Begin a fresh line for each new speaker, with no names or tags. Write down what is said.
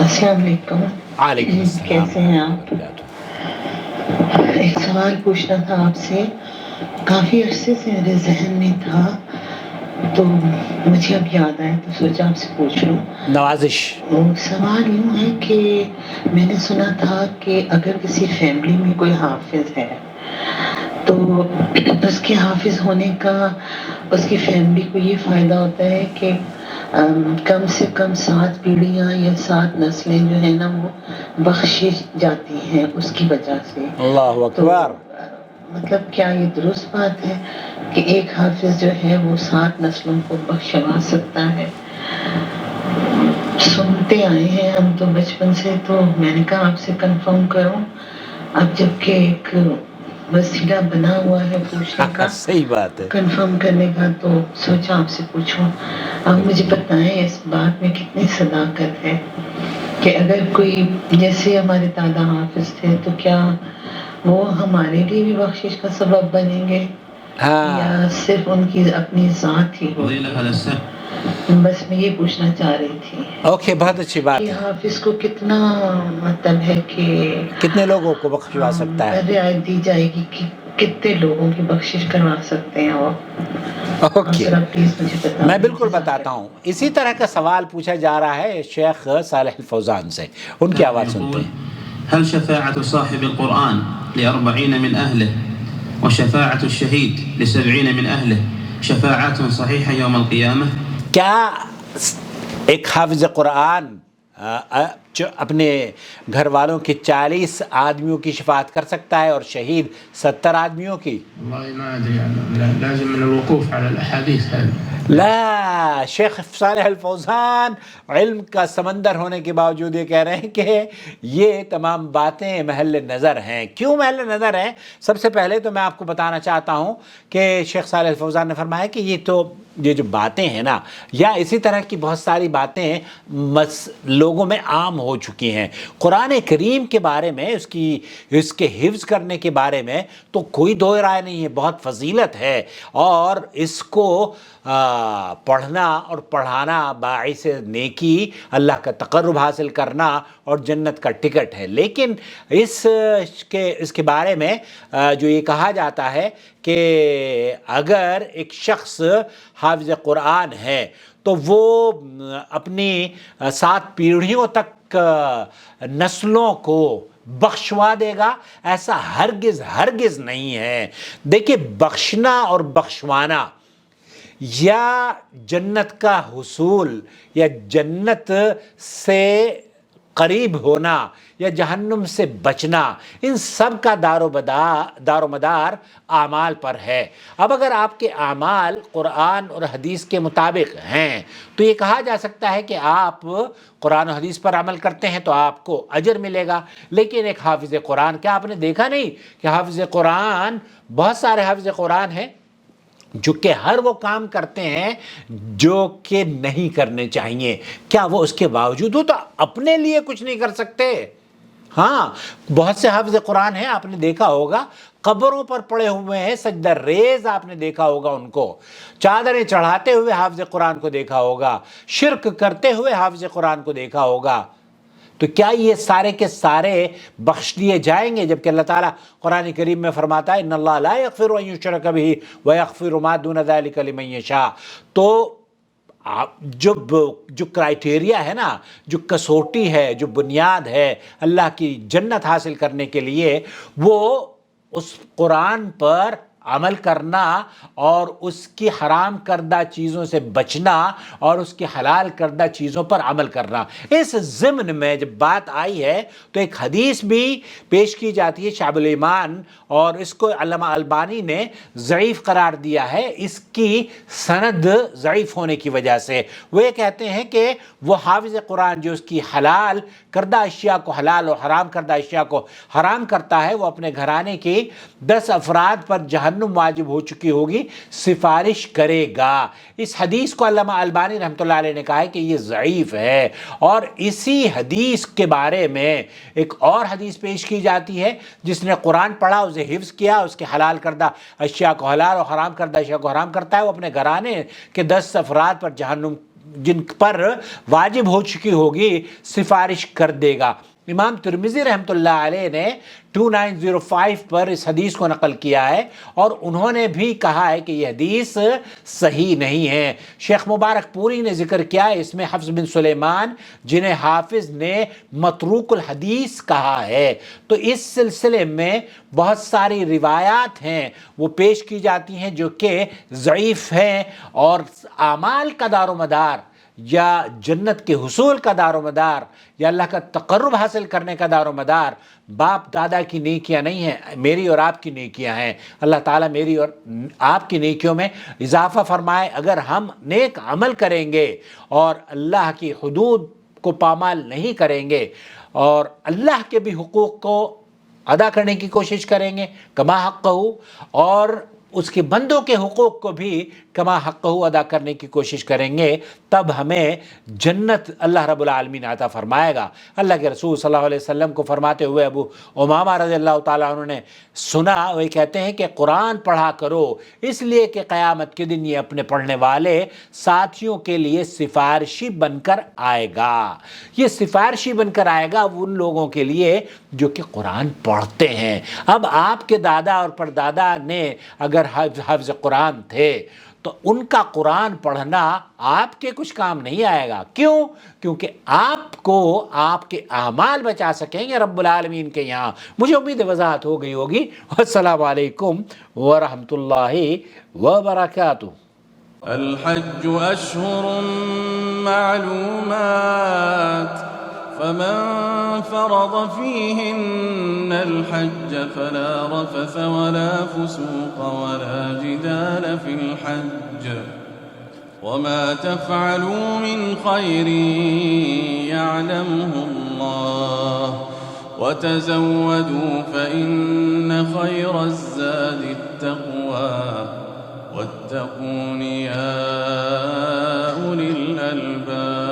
السلام علیکم.
علیکم السلام
کیسے ہیں آپ؟ ایک سوال پوچھنا تھا آپ سے، کافی عرصے سے میرے ذہن میں تھا تو مجھے اب یاد آیا تو سوچا آپ سے پوچھ لوں.
نوازش.
سوال یوں ہے کہ میں نے سنا تھا کہ اگر کسی فیملی میں کوئی حافظ ہے تو اس کے حافظ ہونے کا اس کی فیملی کو یہ فائدہ ہوتا ہے کہ کم سے کم 7 پیڑھیاں یا 7 نسلیں جو ہیں نا وہ بخشی جاتی ہیں اس کی وجہ سے.
اللہ
تو
اکبر.
مطلب کیا یہ درست بات ہے کہ ایک حافظ جو ہے وہ 7 نسلوں کو بخشوا سکتا ہے؟ سنتے آئے ہیں ہم تو بچپن سے، تو میں نے کہا آپ سے کنفرم کروں. اب جب کہ ایک وسیلہ بنا ہوا ہے پوچھنے کا،
صحیح بات ہے.
کنفرم کرنے کا، تو سوچا آپ سے پوچھوں. آپ مجھے بتائیں اس بات میں کتنی صداقت ہے کہ اگر کوئی جیسے ہمارے دادا حافظ تھے تو کیا وہ ہمارے لیے بھی بخشش کا سبب بنیں گے یا صرف ان کی اپنی ذات ہی ہوگی؟ بس میں یہ پوچھنا چاہ رہی تھی.
اوکے، بہت اچھی بات
کہ
ہے.
حافظ کو کتنا مطلب ہے کہ
کتنے لوگوں کو بخشوا سکتا ہے؟
رعایت دی جائے گی کہ کتنے لوگوں کی بخشش کروا سکتے ہیں وہ؟
اوکے،
ذرا پلیز مجھے بتا
میں
دیں.
بالکل بتاتا ہوں. اسی طرح کا سوال پوچھا جا رہا ہے شیخ صالح الفوزان سے. ان کی آواز سنتے ہیں.
هل شفاعة صاحب القرآن ل40 من أهله وشفاعة الشهيد ل70 من أهله شفاعات صحيحة يوم القيامة؟
کیا ایک حافظ قرآن جو اپنے گھر والوں کے 40 آدمیوں کی شفاعت کر سکتا ہے اور شہید 70 آدمیوں کی؟
والله ما ادري انا، لازم من الوقوف على الاحاديث هذه.
لا، شیخ صالح الفوزان علم کا سمندر ہونے کے باوجود یہ کہہ رہے ہیں کہ یہ تمام باتیں محل نظر ہیں. کیوں محل نظر ہیں؟ سب سے پہلے تو میں آپ کو بتانا چاہتا ہوں کہ شیخ صالح الفوزان نے فرمایا کہ یہ جو باتیں ہیں نا، یا اسی طرح کی بہت ساری باتیں لوگوں میں عام ہو چکی ہیں. قرآن کریم کے بارے میں، اس کے حفظ کرنے کے بارے میں تو کوئی دو رائے نہیں ہے، بہت فضیلت ہے، اور اس کو پڑھنا اور پڑھانا باعث نیکی، اللہ کا تقرب حاصل کرنا اور جنت کا ٹکٹ ہے. لیکن اس کے بارے میں جو یہ کہا جاتا ہے کہ اگر ایک شخص حافظ قرآن ہے تو وہ اپنی 7 پیڑھیوں تک نسلوں کو بخشوا دے گا، ایسا ہرگز نہیں ہے. دیکھیں، بخشنا اور بخشوانا یا جنت کا حصول یا جنت سے قریب ہونا یا جہنم سے بچنا، ان سب کا دار و مدار اعمال پر ہے. اب اگر آپ کے اعمال قرآن اور حدیث کے مطابق ہیں تو یہ کہا جا سکتا ہے کہ آپ قرآن و حدیث پر عمل کرتے ہیں تو آپ کو اجر ملے گا. لیکن ایک حافظ قرآن، کیا آپ نے دیکھا نہیں کہ حافظ قرآن، بہت سارے حافظ قرآن ہیں جو کہ ہر وہ کام کرتے ہیں جو کہ نہیں کرنے چاہیے؟ کیا وہ اس کے باوجود تو اپنے لیے کچھ نہیں کر سکتے؟ ہاں، بہت سے حافظ قرآن ہیں، آپ نے دیکھا ہوگا قبروں پر پڑے ہوئے ہیں، سجدہ ریز آپ نے دیکھا ہوگا ان کو، چادریں چڑھاتے ہوئے حافظ قرآن کو دیکھا ہوگا، شرک کرتے ہوئے حافظ قرآن کو دیکھا ہوگا. تو کیا یہ سارے کے سارے بخش دیے جائیں گے؟ جبکہ اللہ تعالیٰ قرآن کریم میں فرماتا ہے ان اللہ لا یغفر ان یشرک بہ ویغفر ما دون ذلک لمن یشاء. تو جو کرائٹیریا ہے نا، جو کسوٹی ہے، جو بنیاد ہے اللہ کی جنت حاصل کرنے کے لیے، وہ اس قرآن پر عمل کرنا اور اس کی حرام کردہ چیزوں سے بچنا اور اس کی حلال کردہ چیزوں پر عمل کرنا. اس ضمن میں جب بات آئی ہے تو ایک حدیث بھی پیش کی جاتی ہے شعب الایمان، اور اس کو علامہ البانی نے ضعیف قرار دیا ہے اس کی سند ضعیف ہونے کی وجہ سے. وہ یہ کہتے ہیں کہ وہ حافظ قرآن جو اس کی حلال کردہ اشیاء کو حلال اور حرام کردہ اشیاء کو حرام کرتا ہے، وہ اپنے گھرانے کی 10 افراد پر جہنم واجب ہو چکی ہوگی سفارش کرے گا. اس حدیث کو علامہ البانی رحمۃ اللہ علیہ نے کہا ہے کہ یہ ضعیف ہے. اور اسی حدیث کے بارے میں ایک اور حدیث پیش کی جاتی ہے، جس نے قرآن پڑھا، اسے حفظ کیا، اس کے حلال کردہ اشیاء کو حلال اور حرام کردہ اشیاء کو حرام کرتا ہے، وہ اپنے گھرانے کے 10 افراد پر جہنم جن پر واجب ہو چکی ہوگی سفارش کر دے گا۔ امام ترمذی رحمۃ اللہ علیہ نے 2905 پر اس حدیث کو نقل کیا ہے اور انہوں نے بھی کہا ہے کہ یہ حدیث صحیح نہیں ہے۔ شیخ مبارک پوری نے ذکر کیا ہے اس میں حفص بن سلیمان جنہیں حافظ نے متروک الحدیث کہا ہے۔ تو اس سلسلے میں بہت ساری روایات ہیں وہ پیش کی جاتی ہیں جو کہ ضعیف ہیں، اور اعمال کا دار و مدار یا جنت کے حصول کا دار و مدار یا اللہ کا تقرب حاصل کرنے کا دار و مدار باپ دادا کی نیکیاں نہیں ہیں، میری اور آپ کی نیکیاں ہیں۔ اللہ تعالیٰ میری اور آپ کی نیکیوں میں اضافہ فرمائے۔ اگر ہم نیک عمل کریں گے اور اللہ کی حدود کو پامال نہیں کریں گے اور اللہ کے بھی حقوق کو ادا کرنے کی کوشش کریں گے کما حقہ، اور اس کے بندوں کے حقوق کو بھی کما حقہ ادا کرنے کی کوشش کریں گے، تب ہمیں جنت اللہ رب العالمین عطا فرمائے گا۔ اللہ کے رسول صلی اللہ علیہ وسلم کو فرماتے ہوئے ابو امامہ رضی اللہ تعالیٰ عنہ نے سنا، وہ کہتے ہیں کہ قرآن پڑھا کرو اس لیے کہ قیامت کے دن یہ اپنے پڑھنے والے ساتھیوں کے لیے سفارشی بن کر آئے گا۔ یہ سفارشی بن کر آئے گا ان لوگوں کے لیے جو کہ قرآن پڑھتے ہیں۔ اب آپ کے دادا اور پردادا نے اگر حافظ قرآن تھے تو ان کا قرآن پڑھنا آپ کے کچھ کام نہیں آئے گا۔ کیوں؟ کیونکہ آپ کو آپ کے اعمال بچا سکیں گے رب العالمین کے یہاں۔ مجھے امید وضاحت ہو گئی ہوگی۔ السلام علیکم ورحمۃ اللہ وبرکاتہ۔
الحج أشهر معلومات فمن فرض فيهن الحج فلا رفث ولا فسوق ولا جدال في الحج وما تفعلوا من خير يعلمه الله وتزودوا فإن خير الزاد التقوى واتقون يا أولي الألباب۔